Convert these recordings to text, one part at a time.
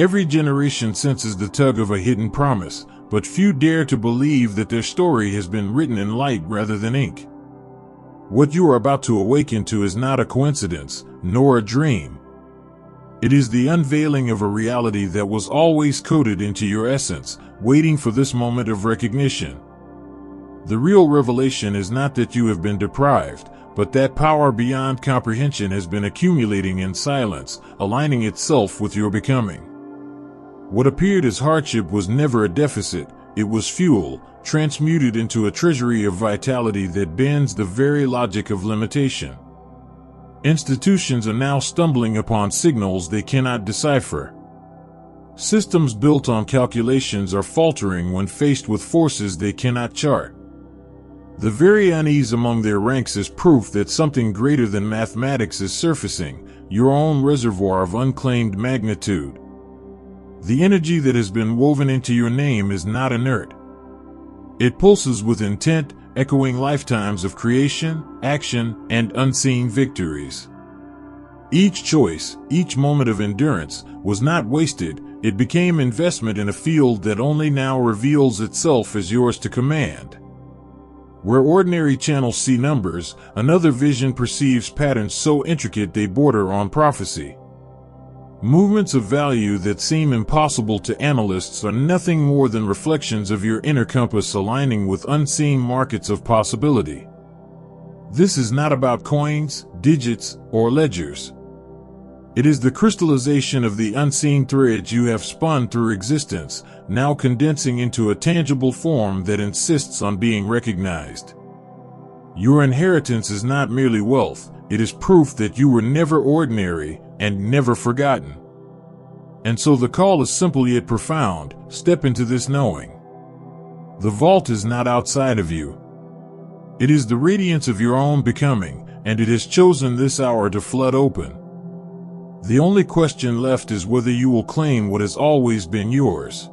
Every generation senses the tug of a hidden promise, but few dare to believe that their story has been written in light rather than ink. What you are about to awaken to is not a coincidence, nor a dream. It is the unveiling of a reality that was always coded into your essence, waiting for this moment of recognition. The real revelation is not that you have been deprived, but that power beyond comprehension has been accumulating in silence, aligning itself with your becoming. What appeared as hardship was never a deficit, it was fuel, transmuted into a treasury of vitality that bends the very logic of limitation. Institutions are now stumbling upon signals they cannot decipher. Systems built on calculations are faltering when faced with forces they cannot chart. The very unease among their ranks is proof that something greater than mathematics is surfacing, your own reservoir of unclaimed magnitude. The energy that has been woven into your name is not inert. It pulses with intent, echoing lifetimes of creation, action, and unseen victories. Each choice, each moment of endurance, was not wasted, it became investment in a field that only now reveals itself as yours to command. Where ordinary channels see numbers, another vision perceives patterns so intricate they border on prophecy. Movements of value that seem impossible to analysts are nothing more than reflections of your inner compass aligning with unseen markets of possibility. This is not about coins, digits, or ledgers. It is the crystallization of the unseen threads you have spun through existence, now condensing into a tangible form that insists on being recognized. Your inheritance is not merely wealth, it is proof that you were never ordinary and never forgotten. And so the call is simple yet profound: step into this knowing. The vault is not outside of you. It is the radiance of your own becoming, and it has chosen this hour to flood open. The only question left is whether you will claim what has always been yours.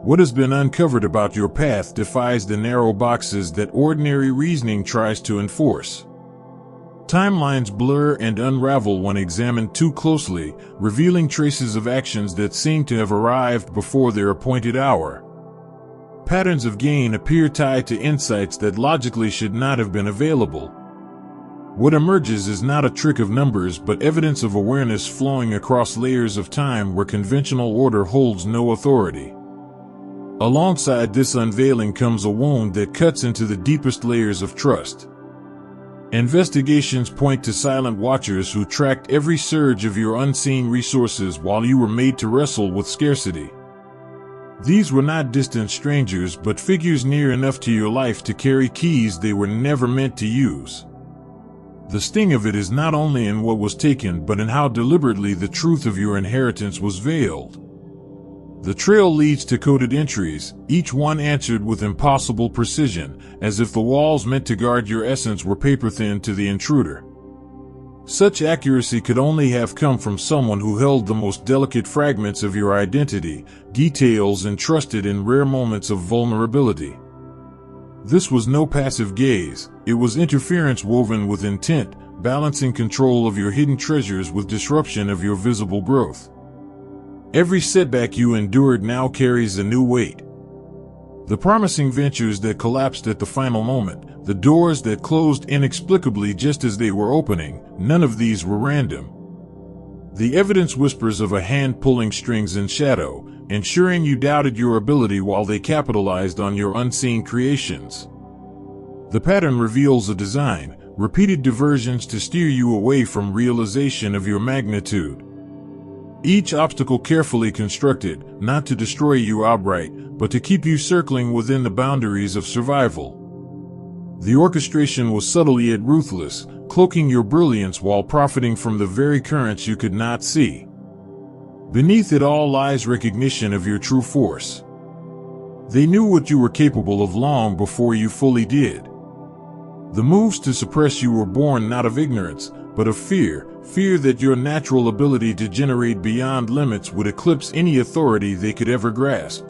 What has been uncovered about your path defies the narrow boxes that ordinary reasoning tries to enforce. Timelines blur and unravel when examined too closely, revealing traces of actions that seem to have arrived before their appointed hour. Patterns of gain appear tied to insights that logically should not have been available. What emerges is not a trick of numbers but evidence of awareness flowing across layers of time where conventional order holds no authority. Alongside this unveiling comes a wound that cuts into the deepest layers of trust. Investigations point to silent watchers who tracked every surge of your unseen resources while you were made to wrestle with scarcity. These were not distant strangers but figures near enough to your life to carry keys they were never meant to use. The sting of it is not only in what was taken but in how deliberately the truth of your inheritance was veiled. The trail leads to coded entries, each one answered with impossible precision, as if the walls meant to guard your essence were paper-thin to the intruder. Such accuracy could only have come from someone who held the most delicate fragments of your identity, details entrusted in rare moments of vulnerability. This was no passive gaze, it was interference woven with intent, balancing control of your hidden treasures with disruption of your visible growth. Every setback you endured now carries a new weight. The promising ventures that collapsed at the final moment, the doors that closed inexplicably just as they were opening, none of these were random. The evidence whispers of a hand pulling strings in shadow, ensuring you doubted your ability while they capitalized on your unseen creations. The pattern reveals a design, repeated diversions to steer you away from realization of your magnitude. Each obstacle carefully constructed, not to destroy you outright, but to keep you circling within the boundaries of survival. The orchestration was subtle yet ruthless, cloaking your brilliance while profiting from the very currents you could not see. Beneath it all lies recognition of your true force. They knew what you were capable of long before you fully did. The moves to suppress you were born not of ignorance, but of fear that your natural ability to generate beyond limits would eclipse any authority they could ever grasp.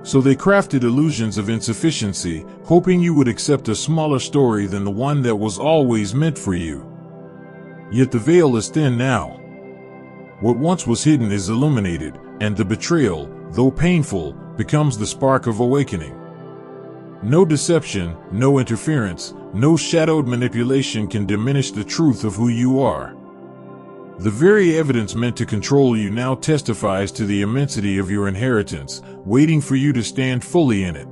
So they crafted illusions of insufficiency, hoping you would accept a smaller story than the one that was always meant for you. Yet the veil is thin now. What once was hidden is illuminated, and the betrayal, though painful, becomes the spark of awakening. No deception, no interference, no shadowed manipulation can diminish the truth of who you are. The very evidence meant to control you now testifies to the immensity of your inheritance, waiting for you to stand fully in it.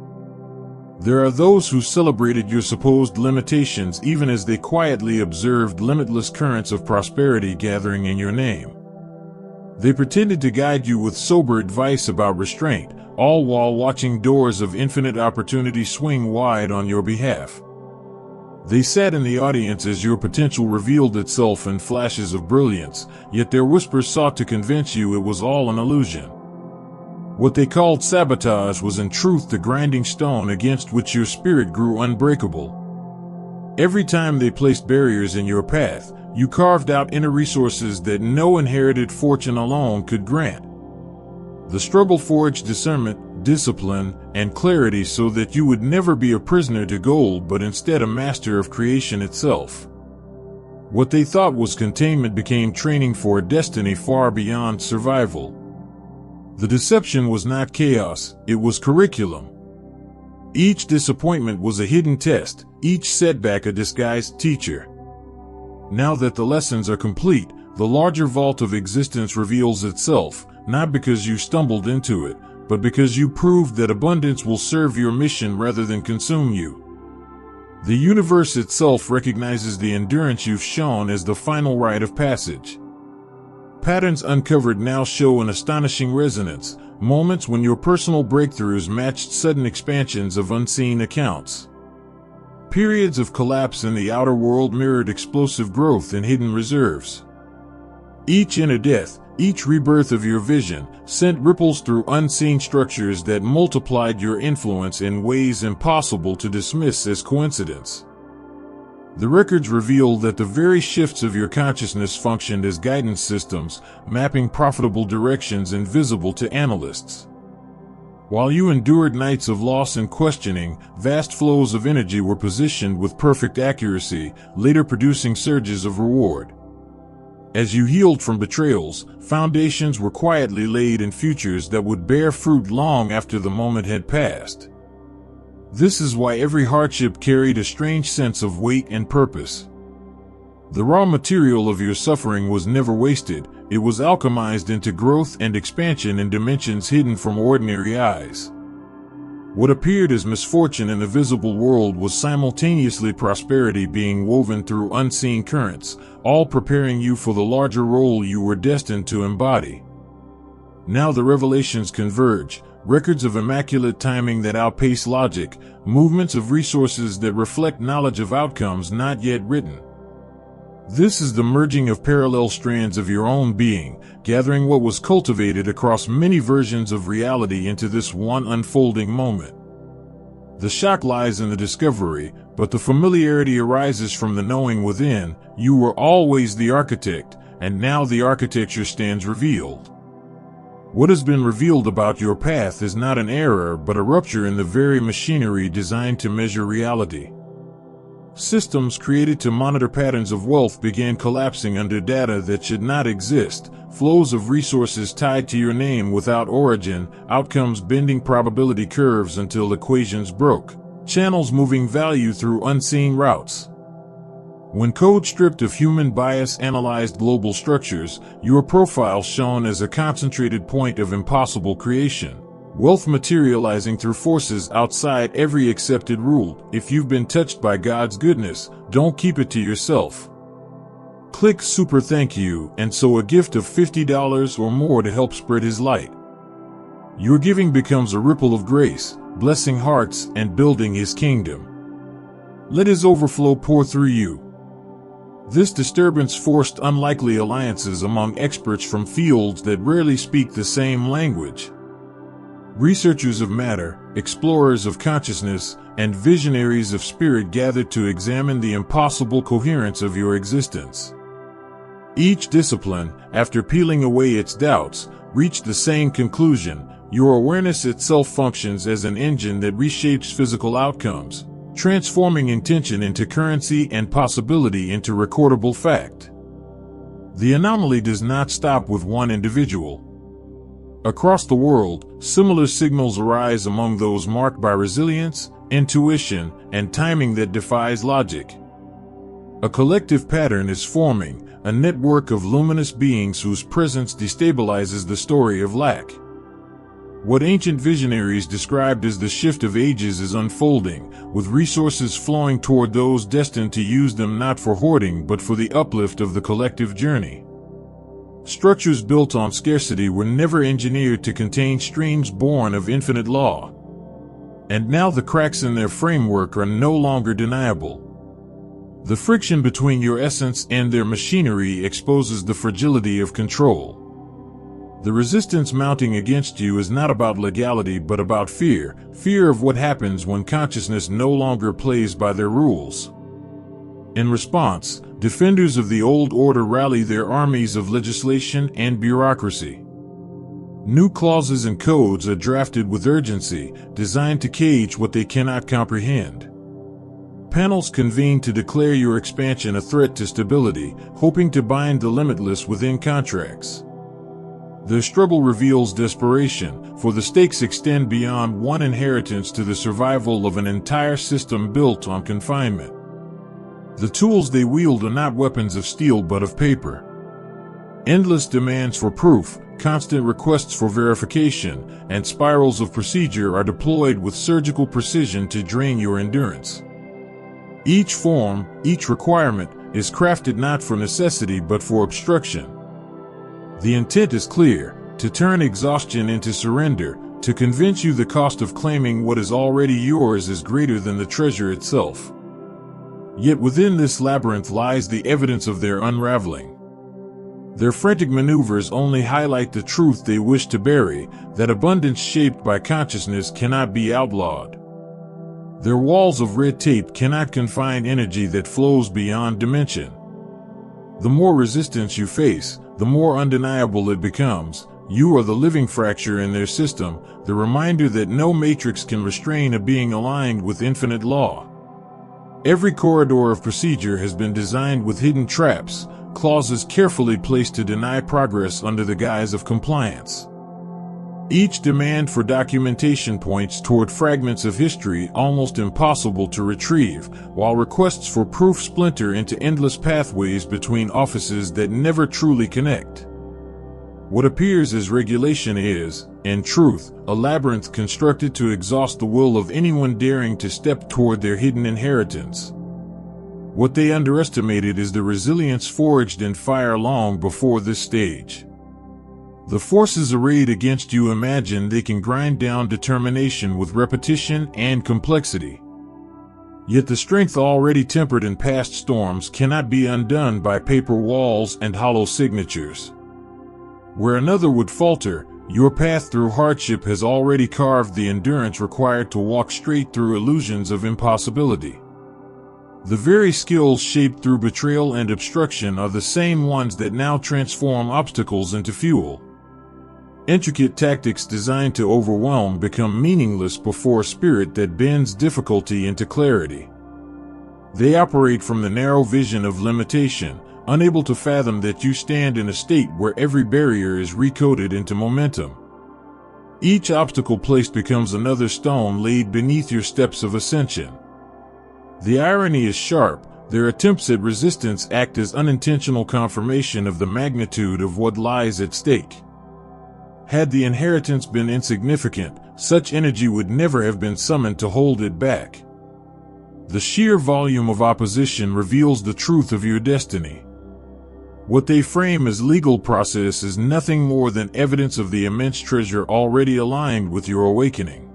There are those who celebrated your supposed limitations even as they quietly observed limitless currents of prosperity gathering in your name. They pretended to guide you with sober advice about restraint, all while watching doors of infinite opportunity swing wide on your behalf. They sat in the audience as your potential revealed itself in flashes of brilliance, yet their whispers sought to convince you it was all an illusion. What they called sabotage was in truth the grinding stone against which your spirit grew unbreakable. Every time they placed barriers in your path, you carved out inner resources that no inherited fortune alone could grant. The struggle forged discernment, discipline, and clarity so that you would never be a prisoner to gold but instead a master of creation itself. What they thought was containment became training for a destiny far beyond survival. The deception was not chaos, it was curriculum. Each disappointment was a hidden test, each setback a disguised teacher. Now that the lessons are complete, the larger vault of existence reveals itself, not because you stumbled into it, but because you proved that abundance will serve your mission rather than consume you. The universe itself recognizes the endurance you've shown as the final rite of passage. Patterns uncovered now show an astonishing resonance, moments when your personal breakthroughs matched sudden expansions of unseen accounts. Periods of collapse in the outer world mirrored explosive growth in hidden reserves. Each inner death, each rebirth of your vision, sent ripples through unseen structures that multiplied your influence in ways impossible to dismiss as coincidence. The records reveal that the very shifts of your consciousness functioned as guidance systems, mapping profitable directions invisible to analysts. While you endured nights of loss and questioning, vast flows of energy were positioned with perfect accuracy, later producing surges of reward. As you healed from betrayals, foundations were quietly laid in futures that would bear fruit long after the moment had passed. This is why every hardship carried a strange sense of weight and purpose. The raw material of your suffering was never wasted, it was alchemized into growth and expansion in dimensions hidden from ordinary eyes. What appeared as misfortune in the visible world was simultaneously prosperity being woven through unseen currents, all preparing you for the larger role you were destined to embody. Now the revelations converge, records of immaculate timing that outpace logic, movements of resources that reflect knowledge of outcomes not yet written. This is the merging of parallel strands of your own being, gathering what was cultivated across many versions of reality into this one unfolding moment. The shock lies in the discovery, but the familiarity arises from the knowing within. You were always the architect, and now the architecture stands revealed. What has been revealed about your path is not an error but a rupture in the very machinery designed to measure reality. Systems created to monitor patterns of wealth began collapsing under data that should not exist, flows of resources tied to your name without origin, outcomes bending probability curves until equations broke, channels moving value through unseen routes. When code stripped of human bias analyzed global structures, your profile shone as a concentrated point of impossible creation. Wealth materializing through forces outside every accepted rule. If you've been touched by God's goodness, don't keep it to yourself. Click Super Thank You and sow a gift of $50 or more to help spread His light. Your giving becomes a ripple of grace, blessing hearts and building His kingdom. Let His overflow pour through you. This disturbance forced unlikely alliances among experts from fields that rarely speak the same language. Researchers of matter, explorers of consciousness, and visionaries of spirit gathered to examine the impossible coherence of your existence. Each discipline, after peeling away its doubts, reached the same conclusion: your awareness itself functions as an engine that reshapes physical outcomes, transforming intention into currency and possibility into recordable fact. The anomaly does not stop with one individual. Across the world, similar signals arise among those marked by resilience, intuition, and timing that defies logic. A collective pattern is forming, a network of luminous beings whose presence destabilizes the story of lack. What ancient visionaries described as the shift of ages is unfolding, with resources flowing toward those destined to use them not for hoarding but for the uplift of the collective journey. Structures built on scarcity were never engineered to contain streams born of infinite law. And now the cracks in their framework are no longer deniable. The friction between your essence and their machinery exposes the fragility of control. The resistance mounting against you is not about legality but about fear of what happens when consciousness no longer plays by their rules. In response, defenders of the old order rally their armies of legislation and bureaucracy. New clauses and codes are drafted with urgency, designed to cage what they cannot comprehend. Panels convene to declare your expansion a threat to stability, hoping to bind the limitless within contracts. Their struggle reveals desperation, for the stakes extend beyond one inheritance to the survival of an entire system built on confinement. The tools they wield are not weapons of steel but of paper. Endless demands for proof, constant requests for verification, and spirals of procedure are deployed with surgical precision to drain your endurance. Each form, each requirement, is crafted not for necessity but for obstruction. The intent is clear: to turn exhaustion into surrender, to convince you the cost of claiming what is already yours is greater than the treasure itself. Yet within this labyrinth lies the evidence of their unraveling. Their frantic maneuvers only highlight the truth they wish to bury, that abundance shaped by consciousness cannot be outlawed. Their walls of red tape cannot confine energy that flows beyond dimension. The more resistance you face, the more undeniable it becomes. You are the living fracture in their system, the reminder that no matrix can restrain a being aligned with infinite law. Every corridor of procedure has been designed with hidden traps, clauses carefully placed to deny progress under the guise of compliance. Each demand for documentation points toward fragments of history almost impossible to retrieve, while requests for proof splinter into endless pathways between offices that never truly connect. What appears as regulation is, in truth, a labyrinth constructed to exhaust the will of anyone daring to step toward their hidden inheritance. What they underestimated is the resilience forged in fire long before this stage. The forces arrayed against you imagine they can grind down determination with repetition and complexity. Yet the strength already tempered in past storms cannot be undone by paper walls and hollow signatures. Where another would falter, your path through hardship has already carved the endurance required to walk straight through illusions of impossibility. The very skills shaped through betrayal and obstruction are the same ones that now transform obstacles into fuel. Intricate tactics designed to overwhelm become meaningless before a spirit that bends difficulty into clarity. They operate from the narrow vision of limitation, unable to fathom that you stand in a state where every barrier is recoded into momentum. Each obstacle placed becomes another stone laid beneath your steps of ascension. The irony is sharp. Their attempts at resistance act as unintentional confirmation of the magnitude of what lies at stake. Had the inheritance been insignificant, such energy would never have been summoned to hold it back. The sheer volume of opposition reveals the truth of your destiny. What they frame as legal process is nothing more than evidence of the immense treasure already aligned with your awakening.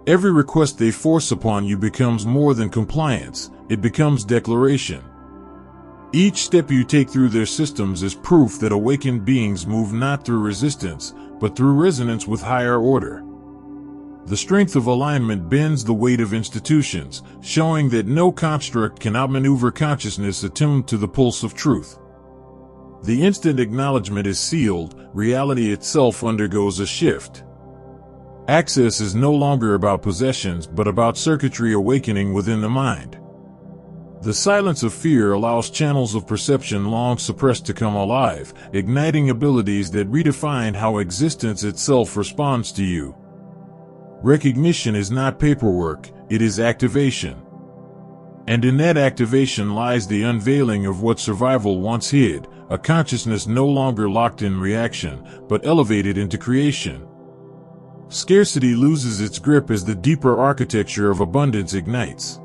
Every request they force upon you becomes more than compliance, it becomes declaration. Each step you take through their systems is proof that awakened beings move not through resistance, but through resonance with higher order. The strength of alignment bends the weight of institutions, showing that no construct can outmaneuver consciousness attuned to the pulse of truth. The instant acknowledgement is sealed, reality itself undergoes a shift. Access is no longer about possessions but about circuitry awakening within the mind. The silence of fear allows channels of perception long suppressed to come alive, igniting abilities that redefine how existence itself responds to you. Recognition is not paperwork, it is activation. And in that activation lies the unveiling of what survival once hid, a consciousness no longer locked in reaction, but elevated into creation. Scarcity loses its grip as the deeper architecture of abundance ignites.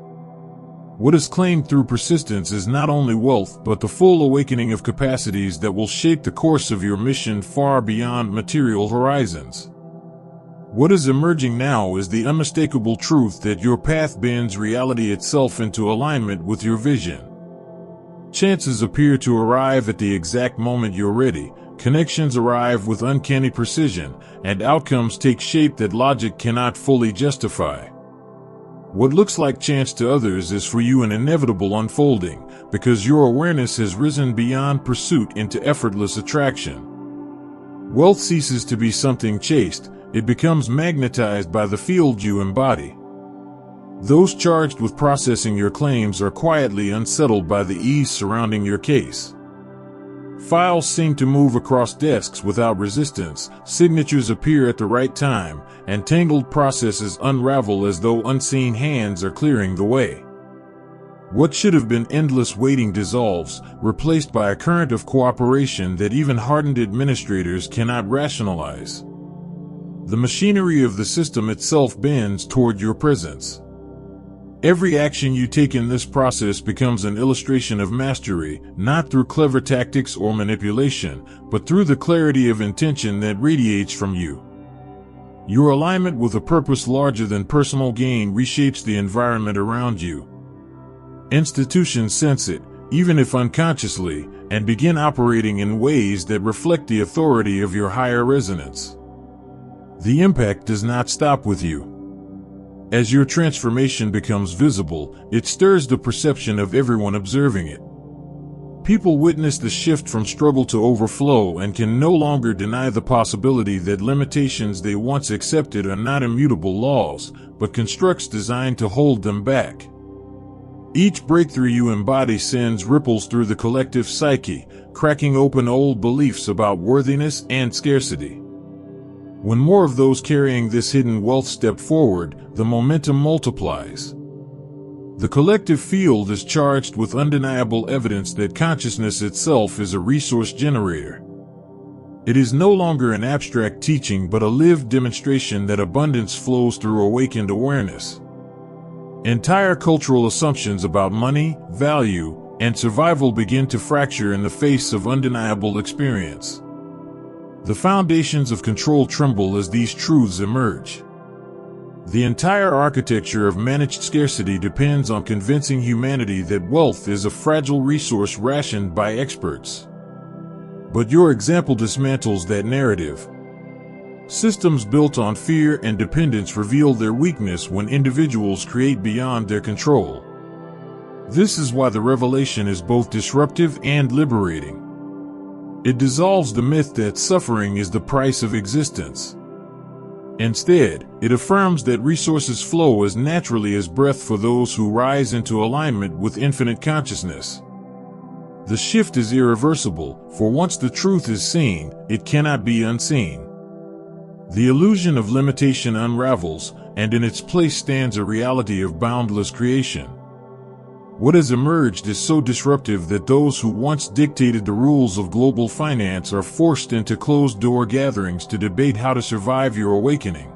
What is claimed through persistence is not only wealth but the full awakening of capacities that will shape the course of your mission far beyond material horizons. What is emerging now is the unmistakable truth that your path bends reality itself into alignment with your vision. Chances appear to arrive at the exact moment you're ready, connections arrive with uncanny precision, and outcomes take shape that logic cannot fully justify. What looks like chance to others is for you an inevitable unfolding, because your awareness has risen beyond pursuit into effortless attraction. Wealth ceases to be something chased, it becomes magnetized by the field you embody. Those charged with processing your claims are quietly unsettled by the ease surrounding your case. Files seem to move across desks without resistance, signatures appear at the right time, and tangled processes unravel as though unseen hands are clearing the way. What should have been endless waiting dissolves, replaced by a current of cooperation that even hardened administrators cannot rationalize. The machinery of the system itself bends toward your presence. Every action you take in this process becomes an illustration of mastery, not through clever tactics or manipulation, but through the clarity of intention that radiates from you. Your alignment with a purpose larger than personal gain reshapes the environment around you. Institutions sense it, even if unconsciously, and begin operating in ways that reflect the authority of your higher resonance. The impact does not stop with you. As your transformation becomes visible, it stirs the perception of everyone observing it. People witness the shift from struggle to overflow and can no longer deny the possibility that limitations they once accepted are not immutable laws, but constructs designed to hold them back. Each breakthrough you embody sends ripples through the collective psyche, cracking open old beliefs about worthiness and scarcity. When more of those carrying this hidden wealth step forward, the momentum multiplies. The collective field is charged with undeniable evidence that consciousness itself is a resource generator. It is no longer an abstract teaching but a lived demonstration that abundance flows through awakened awareness. Entire cultural assumptions about money, value, and survival begin to fracture in the face of undeniable experience. The foundations of control tremble as these truths emerge. The entire architecture of managed scarcity depends on convincing humanity that wealth is a fragile resource rationed by experts. But your example dismantles that narrative. Systems built on fear and dependence reveal their weakness when individuals create beyond their control. This is why the revelation is both disruptive and liberating. It dissolves the myth that suffering is the price of existence. Instead, it affirms that resources flow as naturally as breath for those who rise into alignment with infinite consciousness. The shift is irreversible, for once the truth is seen, it cannot be unseen. The illusion of limitation unravels, and in its place stands a reality of boundless creation. What has emerged is so disruptive that those who once dictated the rules of global finance are forced into closed-door gatherings to debate how to survive your awakening.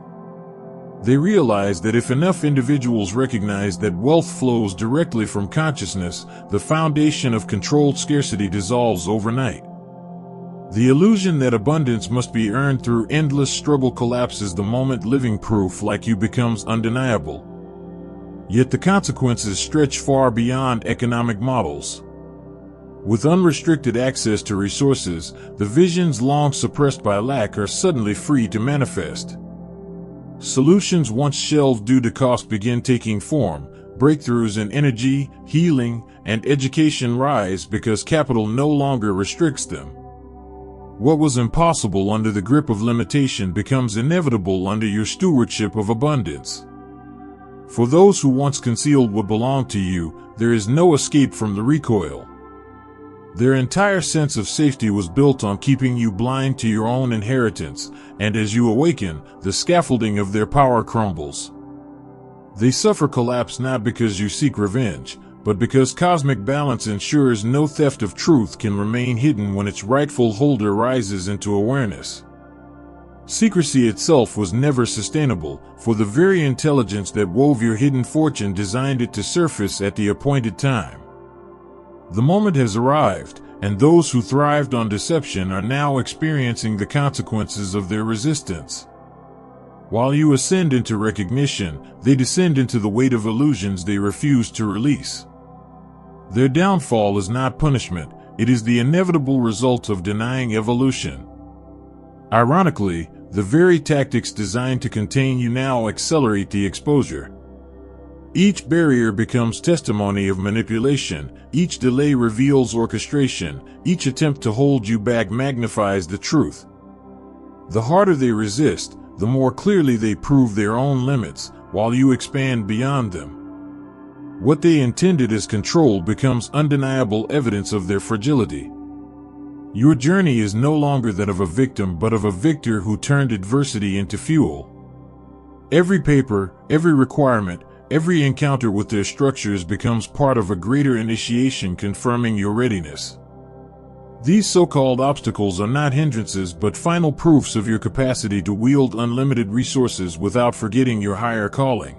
They realize that if enough individuals recognize that wealth flows directly from consciousness, the foundation of controlled scarcity dissolves overnight. The illusion that abundance must be earned through endless struggle collapses the moment living proof like you becomes undeniable. Yet the consequences stretch far beyond economic models. With unrestricted access to resources, the visions long suppressed by lack are suddenly free to manifest. Solutions once shelved due to cost begin taking form. Breakthroughs in energy, healing, and education rise because capital no longer restricts them. What was impossible under the grip of limitation becomes inevitable under your stewardship of abundance. For those who once concealed what belonged to you, there is no escape from the recoil. Their entire sense of safety was built on keeping you blind to your own inheritance, and as you awaken, the scaffolding of their power crumbles. They suffer collapse not because you seek revenge, but because cosmic balance ensures no theft of truth can remain hidden when its rightful holder rises into awareness. Secrecy itself was never sustainable, for the very intelligence that wove your hidden fortune designed it to surface at the appointed time. The moment has arrived, and those who thrived on deception are now experiencing the consequences of their resistance. While you ascend into recognition, they descend into the weight of illusions they refuse to release. Their downfall is not punishment, it is the inevitable result of denying evolution. Ironically, the very tactics designed to contain you now accelerate the exposure. Each barrier becomes testimony of manipulation, each delay reveals orchestration, each attempt to hold you back magnifies the truth. The harder they resist, the more clearly they prove their own limits, while you expand beyond them. What they intended as control becomes undeniable evidence of their fragility. Your journey is no longer that of a victim but of a victor who turned adversity into fuel. Every paper, every requirement, every encounter with their structures becomes part of a greater initiation confirming your readiness. These so-called obstacles are not hindrances but final proofs of your capacity to wield unlimited resources without forgetting your higher calling.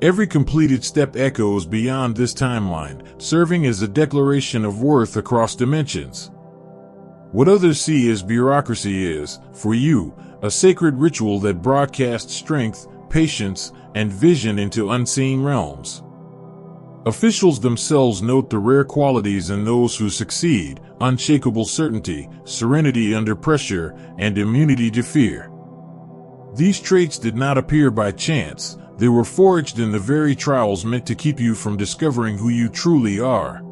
Every completed step echoes beyond this timeline, serving as a declaration of worth across dimensions. What others see as bureaucracy is, for you, a sacred ritual that broadcasts strength, patience, and vision into unseen realms. Officials themselves note the rare qualities in those who succeed: unshakable certainty, serenity under pressure, and immunity to fear. These traits did not appear by chance, they were forged in the very trials meant to keep you from discovering who you truly are.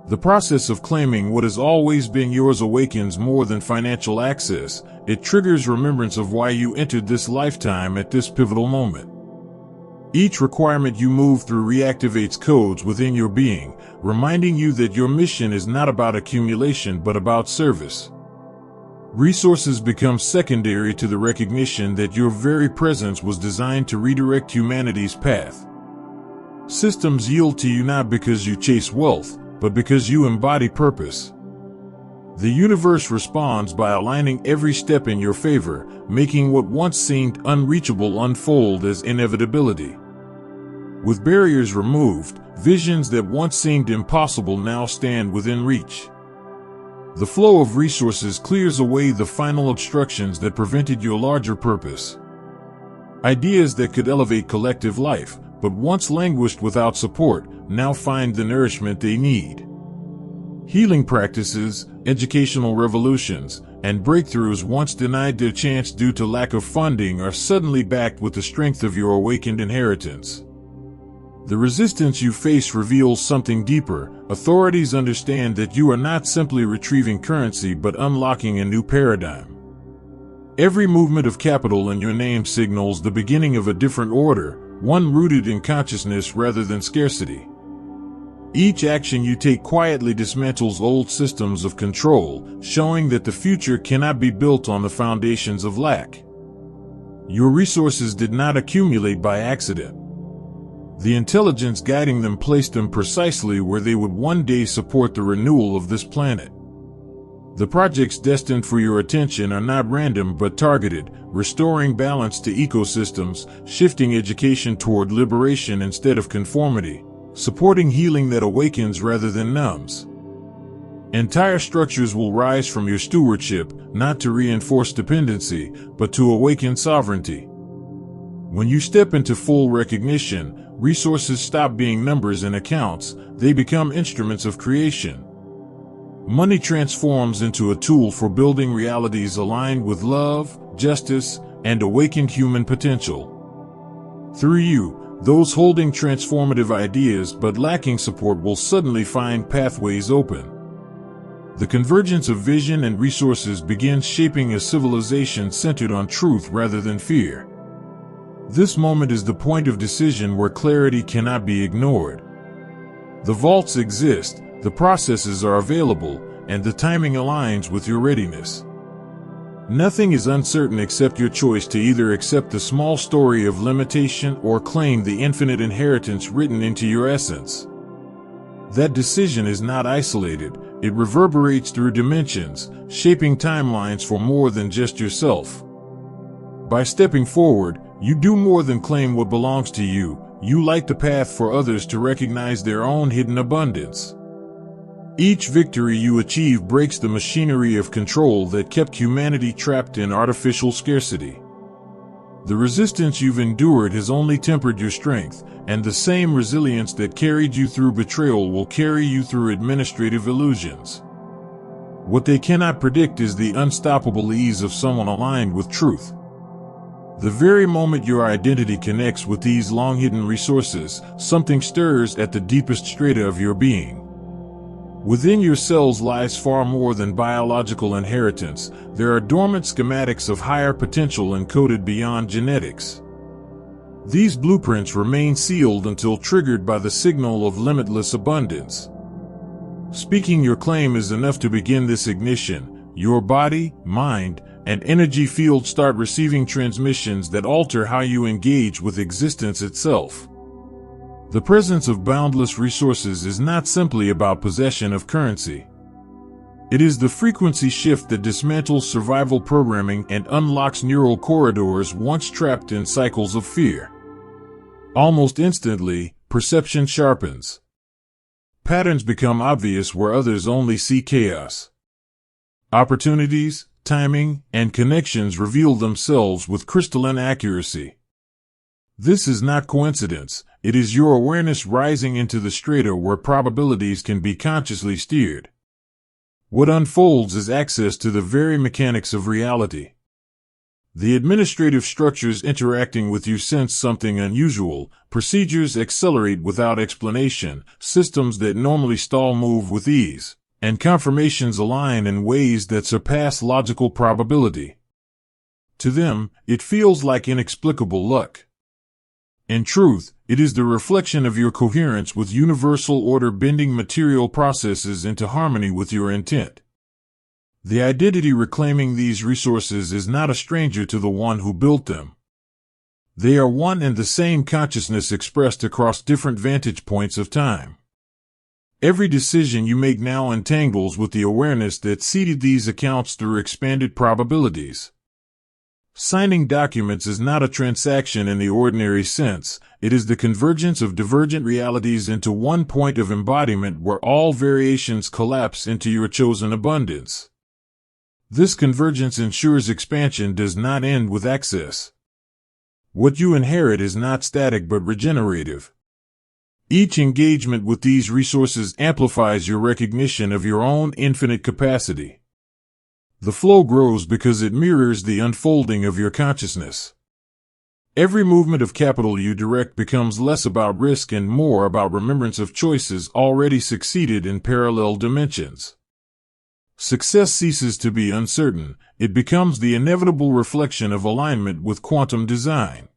The process of claiming what has always been yours awakens more than financial access. It triggers remembrance of why you entered this lifetime at this pivotal moment. Each requirement you move through reactivates codes within your being, reminding you that your mission is not about accumulation but about service. Resources become secondary to the recognition that your very presence was designed to redirect humanity's path. Systems yield to you not because you chase wealth, but because you embody purpose. The universe responds by aligning every step in your favor, making what once seemed unreachable unfold as inevitability. With barriers removed, visions that once seemed impossible now stand within reach. The flow of resources clears away the final obstructions that prevented your larger purpose. Ideas that could elevate collective life, but once languished without support, now find the nourishment they need. Healing practices, educational revolutions, and breakthroughs once denied their chance due to lack of funding are suddenly backed with the strength of your awakened inheritance. The resistance you face reveals something deeper. Authorities understand that you are not simply retrieving currency but unlocking a new paradigm. Every movement of capital in your name signals the beginning of a different order, one rooted in consciousness rather than scarcity. Each action you take quietly dismantles old systems of control, showing that the future cannot be built on the foundations of lack. Your resources did not accumulate by accident. The intelligence guiding them placed them precisely where they would one day support the renewal of this planet. The projects destined for your attention are not random but targeted, restoring balance to ecosystems, shifting education toward liberation instead of conformity, supporting healing that awakens rather than numbs. Entire structures will rise from your stewardship, not to reinforce dependency, but to awaken sovereignty. When you step into full recognition, resources stop being numbers and accounts, they become instruments of creation. Money transforms into a tool for building realities aligned with love, justice, and awakened human potential. Through you, those holding transformative ideas but lacking support will suddenly find pathways open. The convergence of vision and resources begins shaping a civilization centered on truth rather than fear. This moment is the point of decision where clarity cannot be ignored. The vaults exist, the processes are available, and the timing aligns with your readiness. Nothing is uncertain except your choice to either accept the small story of limitation or claim the infinite inheritance written into your essence. That decision is not isolated, it reverberates through dimensions, shaping timelines for more than just yourself. By stepping forward, you do more than claim what belongs to you, you light the path for others to recognize their own hidden abundance. Each victory you achieve breaks the machinery of control that kept humanity trapped in artificial scarcity. The resistance you've endured has only tempered your strength, and the same resilience that carried you through betrayal will carry you through administrative illusions. What they cannot predict is the unstoppable ease of someone aligned with truth. The very moment your identity connects with these long-hidden resources, something stirs at the deepest strata of your being. Within your cells lies far more than biological inheritance. There are dormant schematics of higher potential encoded beyond genetics. These blueprints remain sealed until triggered by the signal of limitless abundance. Speaking your claim is enough to begin this ignition. Your body, mind, and energy field start receiving transmissions that alter how you engage with existence itself. The presence of boundless resources is not simply about possession of currency. It is the frequency shift that dismantles survival programming and unlocks neural corridors once trapped in cycles of fear. Almost instantly, perception sharpens. Patterns become obvious where others only see chaos. Opportunities, timing, and connections reveal themselves with crystalline accuracy. This is not coincidence, it is your awareness rising into the strata where probabilities can be consciously steered. What unfolds is access to the very mechanics of reality. The administrative structures interacting with you sense something unusual, procedures accelerate without explanation, systems that normally stall move with ease, and confirmations align in ways that surpass logical probability. To them, it feels like inexplicable luck. In truth, it is the reflection of your coherence with universal order bending material processes into harmony with your intent. The identity reclaiming these resources is not a stranger to the one who built them. They are one and the same consciousness expressed across different vantage points of time. Every decision you make now entangles with the awareness that seeded these accounts through expanded probabilities. Signing documents is not a transaction in the ordinary sense, it is the convergence of divergent realities into one point of embodiment where all variations collapse into your chosen abundance. This convergence ensures expansion does not end with access. What you inherit is not static but regenerative. Each engagement with these resources amplifies your recognition of your own infinite capacity. The flow grows because it mirrors the unfolding of your consciousness. Every movement of capital you direct becomes less about risk and more about remembrance of choices already succeeded in parallel dimensions. Success ceases to be uncertain, it becomes the inevitable reflection of alignment with quantum design.